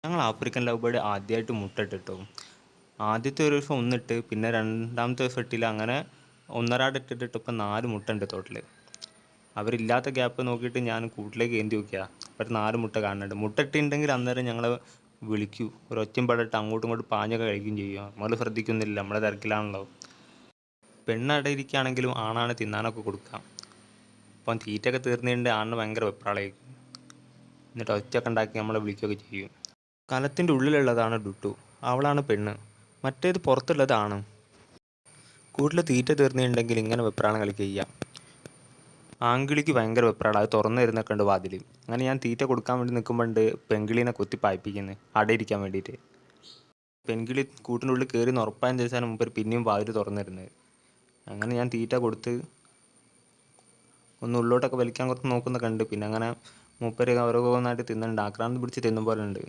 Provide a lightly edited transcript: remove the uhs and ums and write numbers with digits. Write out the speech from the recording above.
ഞങ്ങൾ African love bird ആദ്യമായിട്ട് മുട്ടയിട്ടിട്ടോ. ആദ്യത്തെ ഒരു ദിവസം ഒന്നിട്ട്, പിന്നെ രണ്ടാമത്തെ ദിവസം ഇട്ടില്ല. അങ്ങനെ ഒന്നരാട് ഇട്ടിട്ട് ഇപ്പം 4 മുട്ട ഉണ്ട് തോട്ടിൽ. അവരില്ലാത്ത ഗ്യാപ്പ് നോക്കിയിട്ട് ഞാൻ കൂട്ടിലേക്ക് ഏന്തി നോക്കിയാൽ അവർ 4 മുട്ട കാണുന്നുണ്ട്. മുട്ട ഇട്ടിട്ടുണ്ടെങ്കിൽ അന്നേരം ഞങ്ങൾ വിളിക്കൂ, ഒരു ഒച്ചയും പാടിട്ട് അങ്ങോട്ടും ഇങ്ങോട്ടും പാഞ്ഞൊക്കെ കഴിക്കുകയും ചെയ്യും. നമ്മൾ ശ്രദ്ധിക്കുന്നില്ല, നമ്മളെ തിരക്കിലാണല്ലോ. പെണ്ണവിടെ ഇരിക്കുകയാണെങ്കിലും ആണാണ് തിന്നാനൊക്കെ കൊടുക്കാം. അപ്പം തീറ്റയൊക്കെ തീർന്നിട്ടുണ്ട് ആണിന് ഭയങ്കര വെപ്രാളമായിരിക്കും. എന്നിട്ട് ഒച്ചയൊക്കെ ഉണ്ടാക്കി നമ്മളെ വിളിക്കുകയൊക്കെ ചെയ്യും. കലത്തിൻ്റെ ഉള്ളിലുള്ളതാണ് ഡുട്ടു, അവളാണ് പെണ്ണ്. മറ്റേത് പുറത്തുള്ളതാണ്. കൂട്ടിൽ തീറ്റ തീർന്നിട്ടുണ്ടെങ്കിൽ ഇങ്ങനെ വെപ്രാളം കളിക്കുക ചെയ്യുക. ആൺകിളിക്ക് ഭയങ്കര വെപ്രാളം, അത് തുറന്നു തരുന്നൊക്കെ ഉണ്ട് വാതിൽ. അങ്ങനെ ഞാൻ തീറ്റ കൊടുക്കാൻ വേണ്ടി നിൽക്കുമ്പോണ്ട് പെൺകിളീനെ കുത്തി പായിപ്പിക്കുന്നത് അടയിരിക്കാൻ വേണ്ടിയിട്ട്. പെൺകിളി കൂട്ടിനുള്ളിൽ കയറി ഉറപ്പായതിന് ശേഷമാണ് മുമ്പ് പിന്നെയും വാതിൽ തുറന്നു തരുന്നത്. അങ്ങനെ ഞാൻ തീറ്റ കൊടുത്ത് ഒന്ന് ഉള്ളോട്ടൊക്കെ വലിക്കാൻ കുറച്ച് നോക്കുന്നൊക്കെ ഉണ്ട്. പിന്നെ അങ്ങനെ മൂപ്പര് ഓരോന്നായിട്ട് തിന്നുന്നുണ്ട്, ആക്രാന്തം പിടിച്ച് തിന്നും പോലെ ഉണ്ട്.